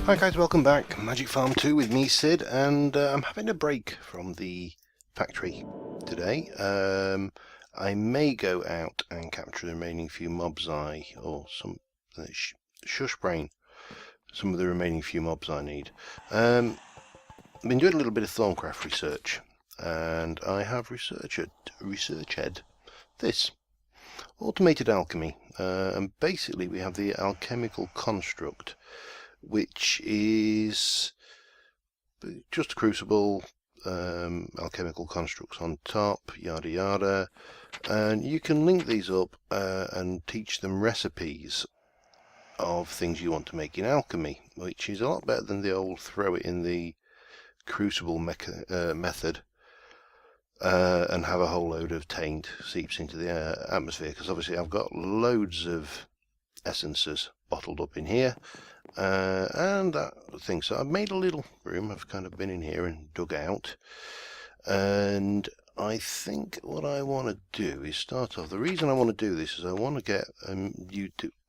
Hi guys, welcome back. Magic Farm 2 with me, Sid, and I'm having a break from the factory today. I may go out and capture the remaining few mobs shush brain, some of the remaining few mobs I need. I've been doing a little bit of Thaumcraft research, and I have researched this automated alchemy, and basically we have the Alchemical Construct, which is just a crucible, alchemical constructs on top, yada yada, and you can link these up and teach them recipes of things you want to make in alchemy, which is a lot better than the old throw it in the crucible method and have a whole load of taint seeps into the atmosphere, because obviously I've got loads of essences bottled up in here and that thing. So I've made a little room. I've kind of been in here and dug out, and I think what I want to do is start off. The reason I want to do this is I want to get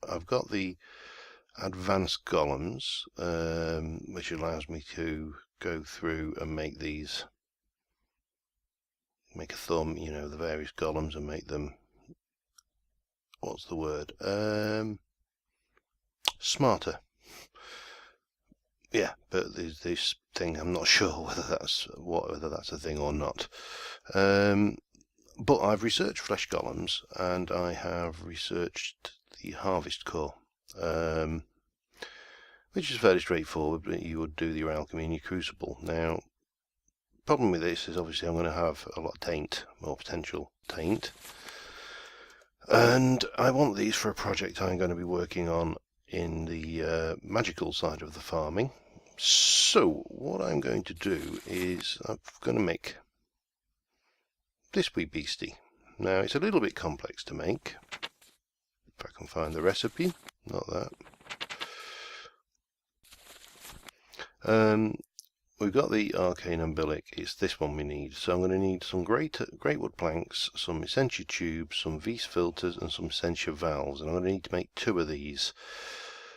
I've got the advanced golems, which allows me to go through and make a thumb, the various golems, and make them, what's the word, smarter. Yeah, but there's this thing, I'm not sure whether that's a thing or not. But I've researched flesh golems, and I have researched the harvest core, which is fairly straightforward, but you would do your alchemy in your crucible. Now, problem with this is obviously I'm going to have a lot of taint, more potential taint, and I want these for a project I'm going to be working on in the magical side of the farming. So what I'm going to do is I'm going to make this wee beastie. Now it's a little bit complex to make, if I can find the recipe, not that. We've got the Arcanum Billick, it's this one we need. So I'm going to need some great wood planks, some essentia tubes, some Vise filters, and some essentia valves, and I'm going to need to make 2 of these.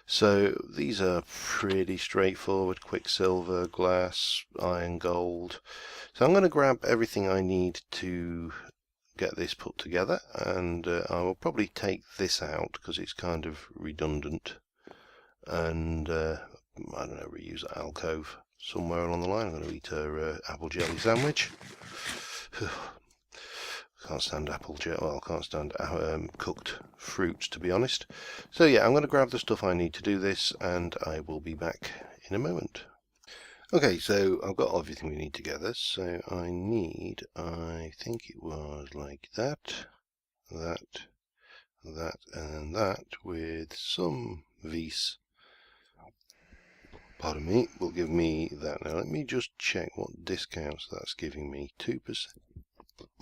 So these are pretty straightforward: quicksilver, glass, iron, gold. So I'm going to grab everything I need to get this put together, and I will probably take this out because it's kind of redundant, and I don't know, reuse that alcove somewhere along the line. I'm going to eat her apple jelly sandwich. Can't stand apple jelly. Well, I can't stand cooked fruits, to be honest. So yeah, I'm going to grab the stuff I need to do this, and I will be back in a moment. Okay, so I've got everything we need together. So I think it was like that, and that, with some Vise. Pardon me, will give me that. Now let me just check what discounts that's giving me. 2%,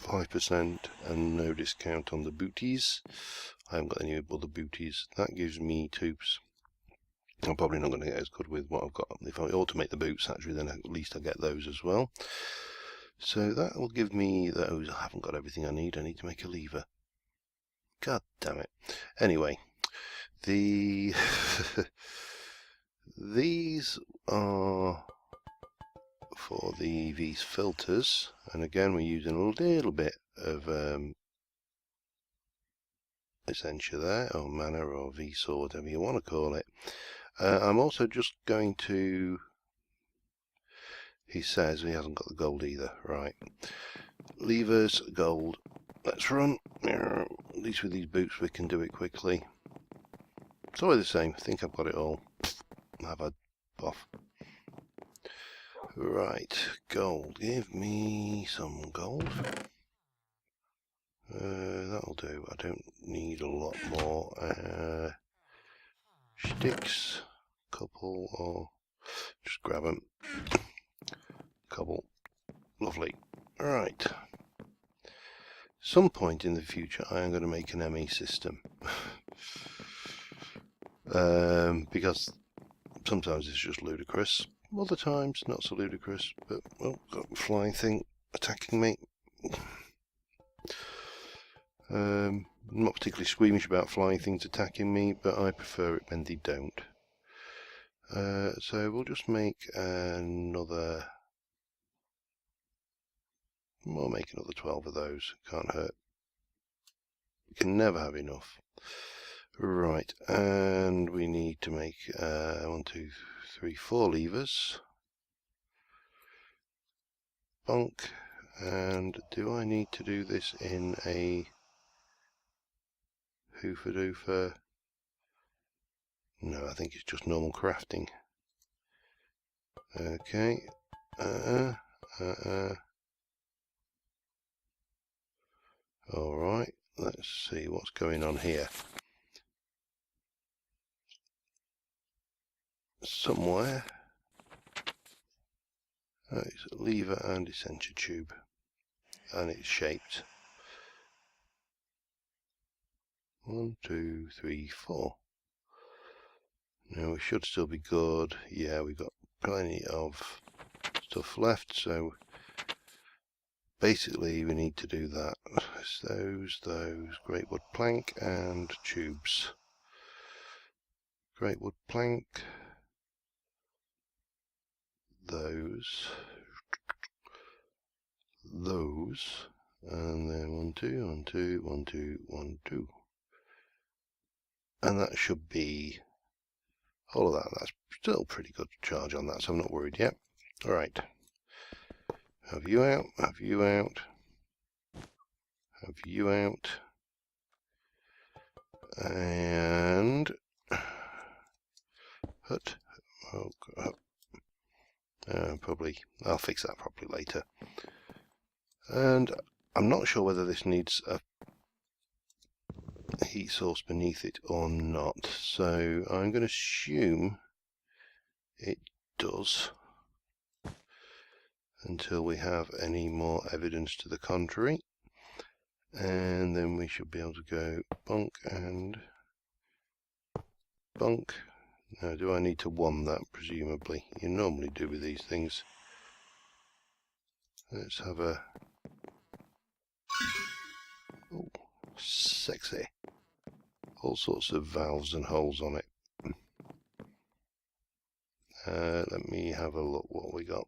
5%, and no discount on the booties. I haven't got any other booties. That gives me 2%. I'm probably not going to get as good with what I've got. If I automate the boots, actually, then at least I get those as well. So that will give me those. I haven't got everything I need. I need to make a lever. God damn it. Anyway, these are for the Vise filters, and again we're using a little bit of essentia there, or mana, or Vise, or whatever you want to call it. I'm also just going to, he says he hasn't got the gold either, right, levers, gold, let's run. At least with these boots we can do it quickly. It's always the same. I think I've got it all. Have a off. Right, gold. Give me some gold. That'll do. I don't need a lot more. Sticks, couple, or just grab them. Couple. Lovely. Right. Some point in the future, I am going to make an ME system. Because sometimes it's just ludicrous. Other times, not so ludicrous, but, well, got a flying thing attacking me. I'm not particularly squeamish about flying things attacking me, but I prefer it when they don't. So we'll just make another. We'll make another 12 of those. Can't hurt. We can never have enough. Right, and we need to make 1, 2, 3, 4 levers. Bonk. And do I need to do this in a hoofer-doofer? No, I think it's just normal crafting. Okay. Alright, let's see what's going on here. Somewhere. It's a lever and a center tube. And it's shaped. 1, 2, 3, 4. Now we should still be good. Yeah, we've got plenty of stuff left, so basically we need to do that. It's those, great wood plank and tubes. Great wood plank, those, and then 1, 2, 1, 2, 1, 2, 1, 2. And that should be all of that. That's still pretty good charge on that, so I'm not worried yet. Alright. Have you out, have you out, have you out, and hut. Oh, probably, I'll fix that properly later. And I'm not sure whether this needs a heat source beneath it or not, so I'm going to assume it does until we have any more evidence to the contrary, and then we should be able to go bonk and bonk. Now, do I need to wand that? Presumably you normally do with these things. Let's have a oh, sexy, all sorts of valves and holes on it. Let me have a look what we got.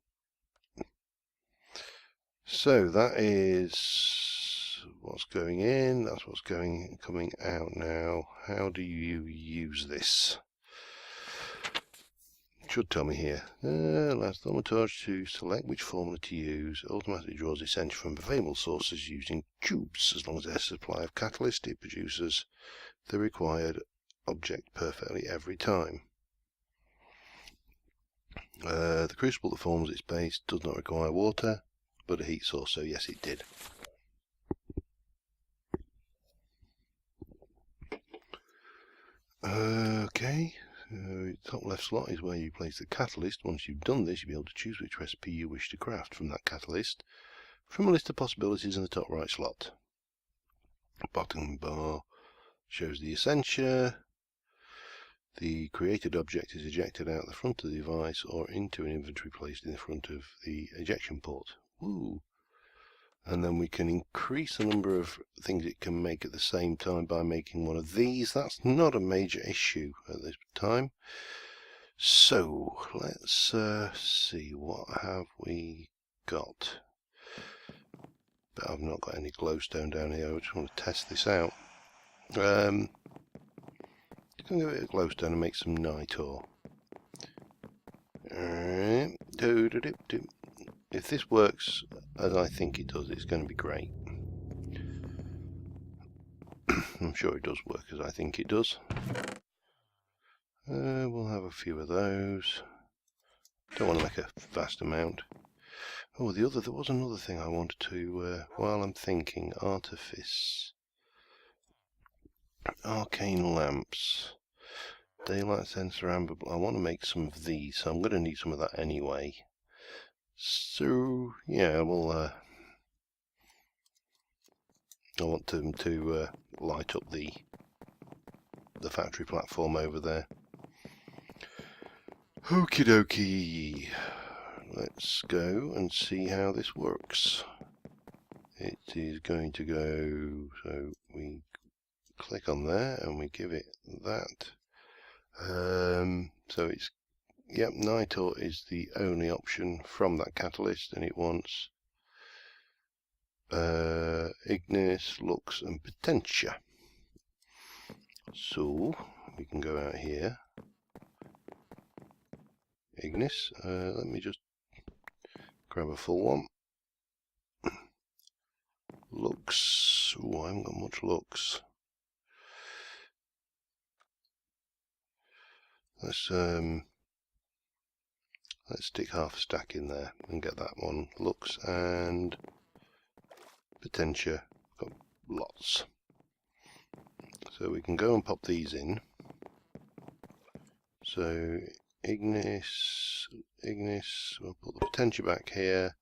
So that is what's going in, that's what's coming out now. How do you use this? It should tell me here. Last Thaumcraft to select which formula to use. Automatically draws essential from available sources using tubes. As long as there's a supply of catalyst, it produces the required object perfectly every time. The crucible that forms its base does not require water, but a heat source, so yes it did. Okay, top left slot is where you place the catalyst. Once you've done this, you'll be able to choose which recipe you wish to craft from that catalyst from a list of possibilities in the top right slot. Bottom bar shows the essentia. The created object is ejected out the front of the device or into an inventory placed in the front of the ejection port. Woo! And then we can increase the number of things it can make at the same time by making one of these. That's not a major issue at this time. So let's see, what have we got? But I've not got any glowstone down here. I just want to test this out. Give it a glowstone and make some night ore. If this works as I think it does, it's going to be great. I'm sure it does work as I think it does. We'll have a few of those. Don't want to make a vast amount. Oh, there was another thing I wanted to, while I'm thinking, artifice. Arcane lamps. Daylight sensor, amber. I want to make some of these, so I'm going to need some of that anyway. So yeah, well, I want them to light up the factory platform over there. Okie dokie. Let's go and see how this works. It is going to go, so we click on there and we give it that. So it's Yep, Nitor is the only option from that catalyst, and it wants Ignis, Lux and Potentia. So we can go out here. Ignis, let me just grab a full one. Lux, oh, I haven't got much Lux. Let's stick half a stack in there and get that one. Lux and Potentia, got lots. So we can go and pop these in. So Ignis, we'll put the Potentia back here,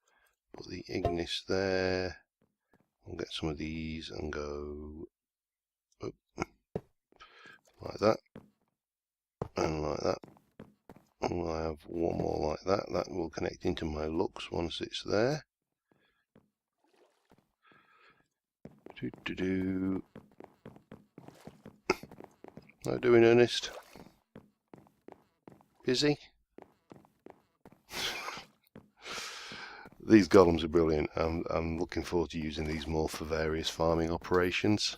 put the Ignis there. We'll get some of these and go up, like that, and like that. And we'll have one more like that. That will connect into my Lux once it's there. How are you doing, Ernest? Busy? These golems are brilliant. I'm looking forward to using these more for various farming operations.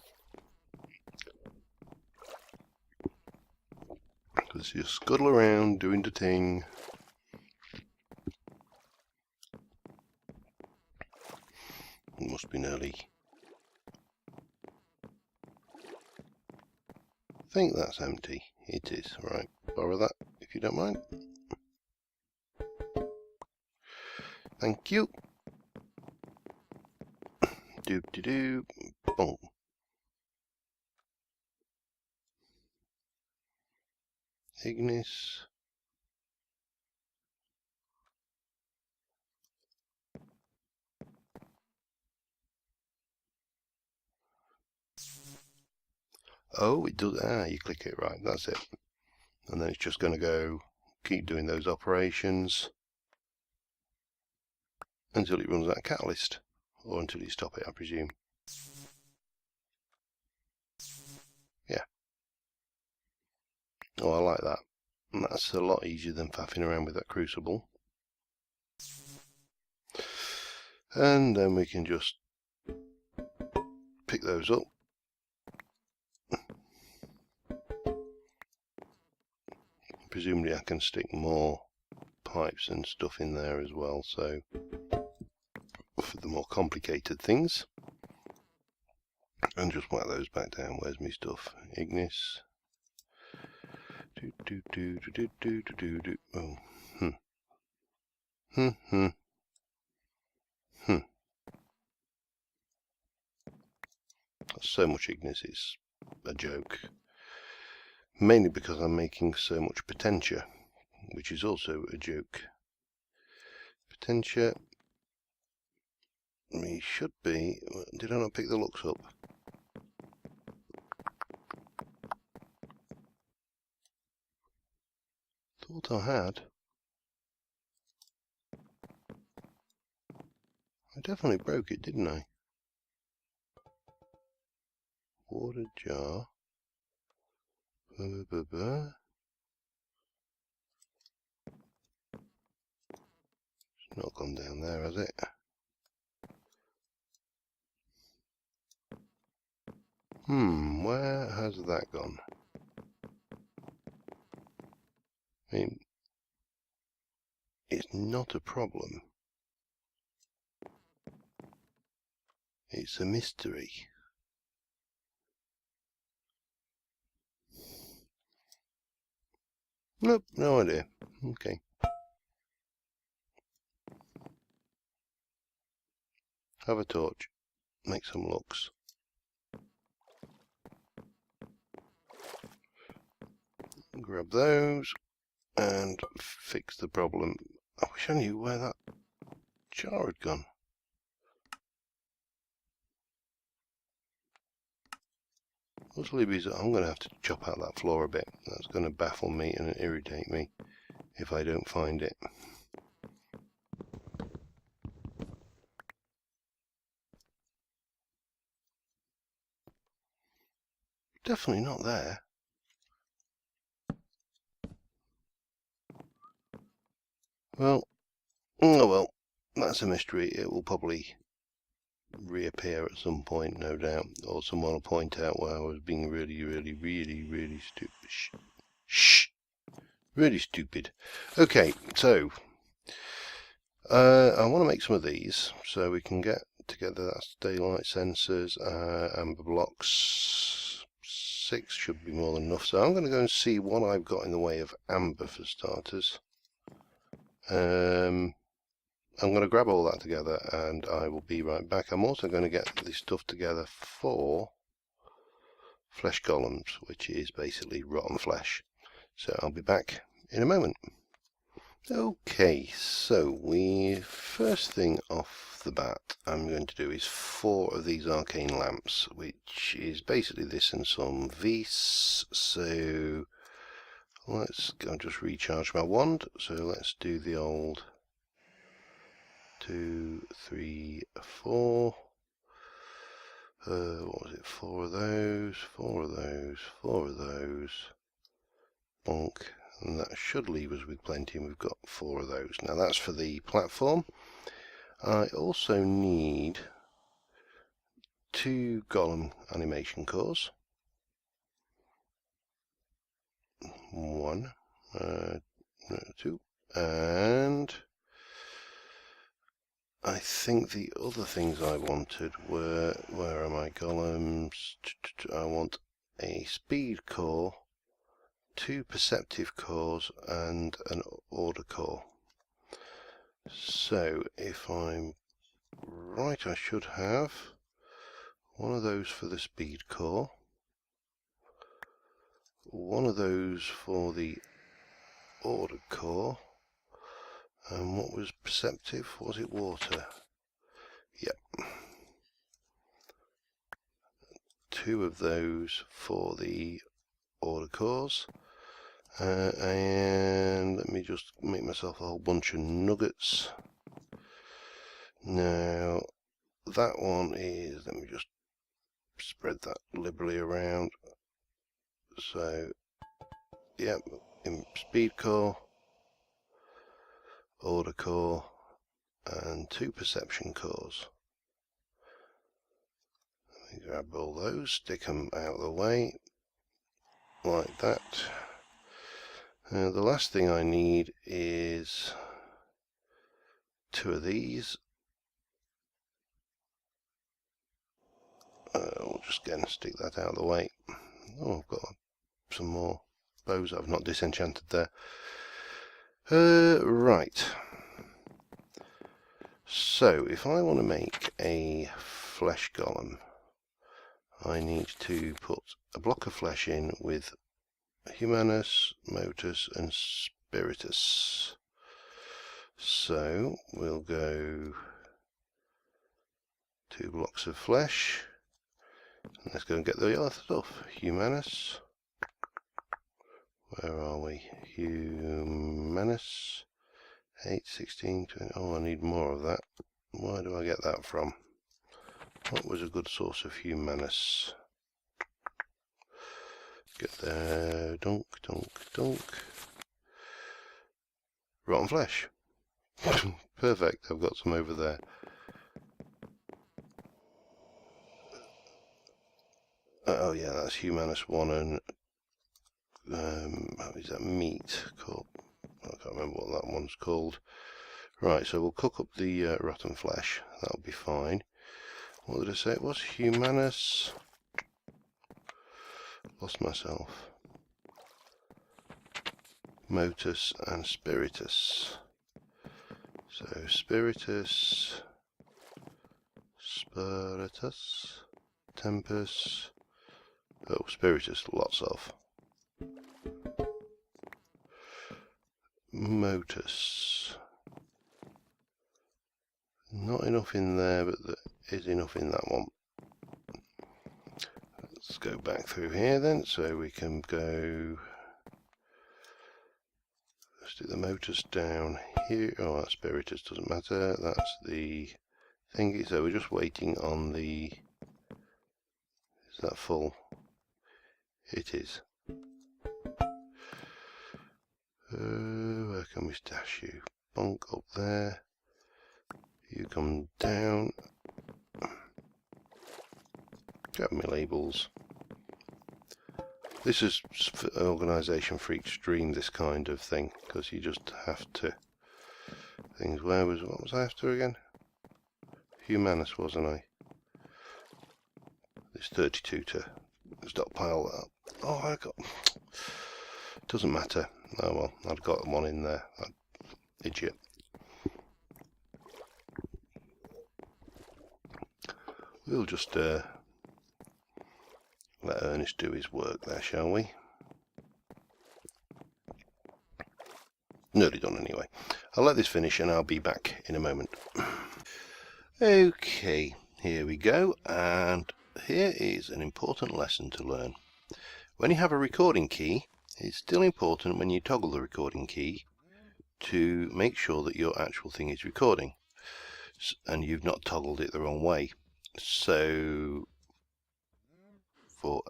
Because you scuttle around doing the thing. It must be nearly. I think that's empty. It is. Right, borrow that if you don't mind. Thank you. Doop-de-doo. Boom. Ignis. Oh, it does. Ah, you click it, right, that's it. And then it's just going to go keep doing those operations until it runs out of catalyst, or until you stop it, I presume. Yeah. Oh, I like that. And that's a lot easier than faffing around with that crucible. And then we can just pick those up. Presumably I can stick more pipes and stuff in there as well, so for the more complicated things. And just whack those back down. Where's my stuff? Ignis. Oh. So much Ignis, it's a joke. Mainly because I'm making so much Potentia, which is also a joke. Potentia. We should be. Did I not pick the Lux up? Thought I had. I definitely broke it, didn't I? Water jar. It's not gone down there, has it? Where has that gone? I mean, it's not a problem. It's a mystery. Nope, no idea. Okay. Have a torch. Make some Lux. Grab those and fix the problem. I wish I knew where that jar had gone. Utterly bizarre. I'm going to have to chop out that floor a bit. That's going to baffle me and irritate me if I don't find it. Definitely not there. Well, oh well, that's a mystery. It will probably reappear at some point, no doubt, or someone will point out where I was being really stupid. Shh! Really stupid. Okay, so I want to make some of these so we can get together. That's daylight sensors, amber blocks. 6 should be more than enough. So I'm going to go and see what I've got in the way of amber for starters. I'm going to grab all that together and I will be right back. I'm also going to get this stuff together for flesh golems, which is basically rotten flesh. So I'll be back in a moment. Okay, so first thing off the bat I'm going to do is 4 of these arcane lamps, which is basically this and some vis. So let's go and just recharge my wand. So let's do the old 2, 3, 4. What was it? 4 of those, 4 of those, 4 of those. Bonk. And that should leave us with plenty, and we've got 4 of those. Now that's for the platform. I also need 2 golem animation cores. 1, 2, and I think the other things I wanted were, where are my golems? I want a speed core, 2 perceptive cores, and an order core. So if I'm right, I should have one of those for the speed core, one of those for the order core, and what was perceptive? Was it water? Yep. 2 of those for the order cores, and let me just make myself a whole bunch of nuggets. Now that one is, let me just spread that liberally around. So yep, in speed core, order core, and 2 perception cores. Let me grab all those, stick them out of the way like that. The last thing I need is 2 of these. We'll just again stick that out of the way. Oh, I've got some more bows I've not disenchanted there. Right. So if I want to make a flesh golem, I need to put a block of flesh in with Humanus, Motus, and Spiritus. So we'll go 2 blocks of flesh. And let's go and get the other stuff. Humanus. Where are we? Humanus. 8, 16, 20. Oh, I need more of that. Where do I get that from? What was a good source of Humanus? Get there. Dunk, dunk, dunk. Rotten flesh. Perfect. I've got some over there. Oh yeah, that's Humanus 1 and how is that meat called? I can't remember what that one's called. Right, so we'll cook up the rotten flesh. That'll be fine. What did I say it was? Humanus. Lost myself. Motus and Spiritus. So Spiritus, Spiritus, Tempus. Oh, Spiritus, lots of. Motus. Not enough in there, but there is enough in that one. Let's go back through here then, so we can go. Let's do the Motus down here. Oh, that Spiritus doesn't matter. That's the thingy. So we're just waiting on the. Is that full? It is. Where can we stash you? bunk up there. You come down. Grab me labels. This is organisation for extreme, this kind of thing, because you just have to. Things. What was I after again? Humanus, wasn't I? There's 32 to stockpile that up. Oh, I got. Doesn't matter. Oh well, I've got one in there. Idiot. We'll just let Ernest do his work there, shall we? Nearly done anyway. I'll let this finish and I'll be back in a moment. Okay, here we go, and here is an important lesson to learn. When you have a recording key, it's still important when you toggle the recording key to make sure that your actual thing is recording and you've not toggled it the wrong way. So, for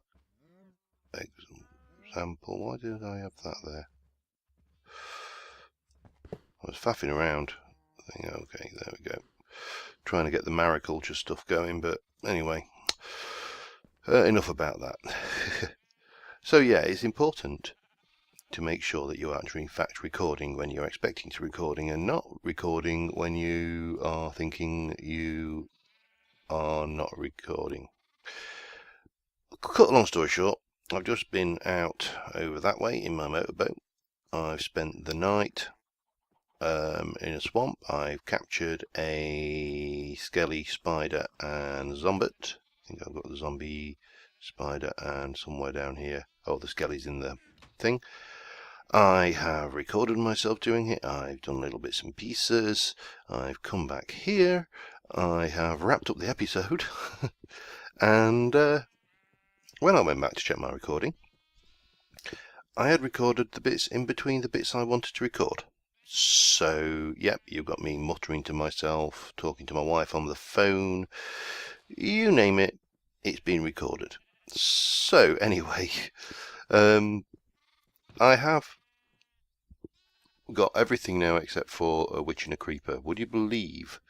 example, why did I have that there? I was faffing around. Okay, there we go. Trying to get the mariculture stuff going, but anyway, enough about that. So yeah, it's important to make sure that you're actually in fact recording when you're expecting to recording, and not recording when you are thinking you are not recording. Cut a long story short, I've just been out over that way in my motorboat. I've spent the night in a swamp. I've captured a skelly spider and zombot. I think I've got the zombie spider and somewhere down here. Oh, the skelly's in the thing. I have recorded myself doing it. I've done little bits and pieces. I've come back here. I have wrapped up the episode. And when I went back to check my recording, I had recorded the bits in between the bits I wanted to record. So, yep, you've got me muttering to myself, talking to my wife on the phone, you name it, it's been recorded. So, anyway, I have got everything now except for a witch and a creeper. Would you believe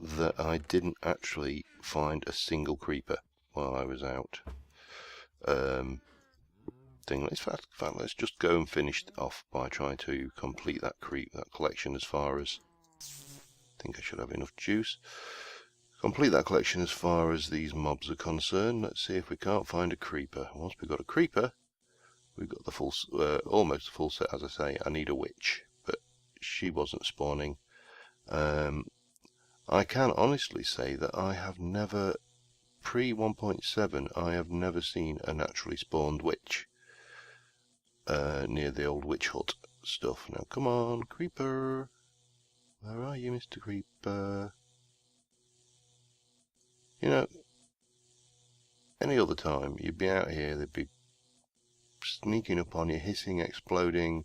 that I didn't actually find a single creeper while I was out? Let's just go and finish off by trying to complete that collection as far as. I think I should have enough juice. Complete that collection as far as these mobs are concerned. Let's see if we can't find a creeper. Once we've got a creeper, we've got the full, almost the full set. As I say, I need a witch, but she wasn't spawning. I can honestly say that I have never, pre 1.7, I have never seen a naturally spawned witch. Near the old witch hut stuff. Now come on, creeper, where are you, Mr. Creeper? You know, any other time you'd be out here, they'd be sneaking up on you, hissing, exploding,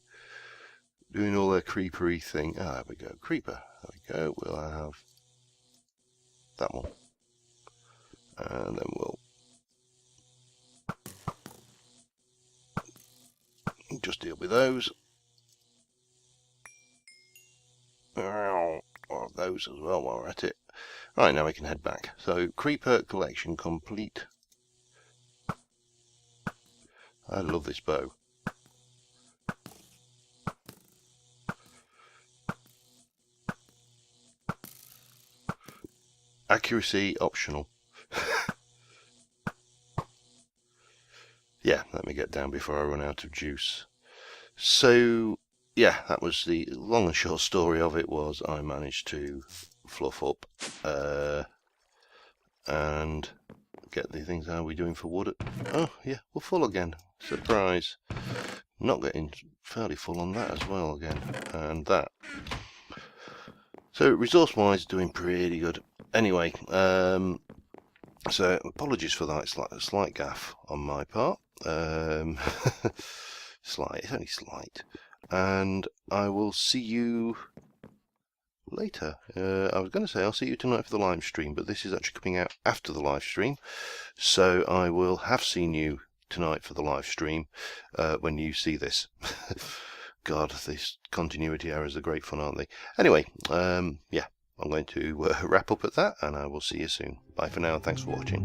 doing all their creepery thing. Ah, there we go, creeper, there we go. We'll have that one, and then we'll just deal with those. Or those as well while we're at it. Right, now we can head back. So, creeper collection complete. I love this bow. Accuracy optional. Yeah, let me get down before I run out of juice. So, yeah, that was the long and short story of it. Was I managed to fluff up and get the things. How are we doing for wood? Oh, yeah, we're full again. Surprise. Not getting fairly full on that as well again. And that. So, resource-wise, doing pretty good. Anyway, so apologies for that slight gaffe on my part. Slight, it's only slight. And I will see you later. I was going to say I'll see you tonight for the live stream, but this is actually coming out after the live stream. So I will have seen you tonight for the live stream when you see this. God, these continuity errors are great fun, aren't they? Anyway, yeah, I'm going to wrap up at that, and I will see you soon. Bye for now, and thanks for watching.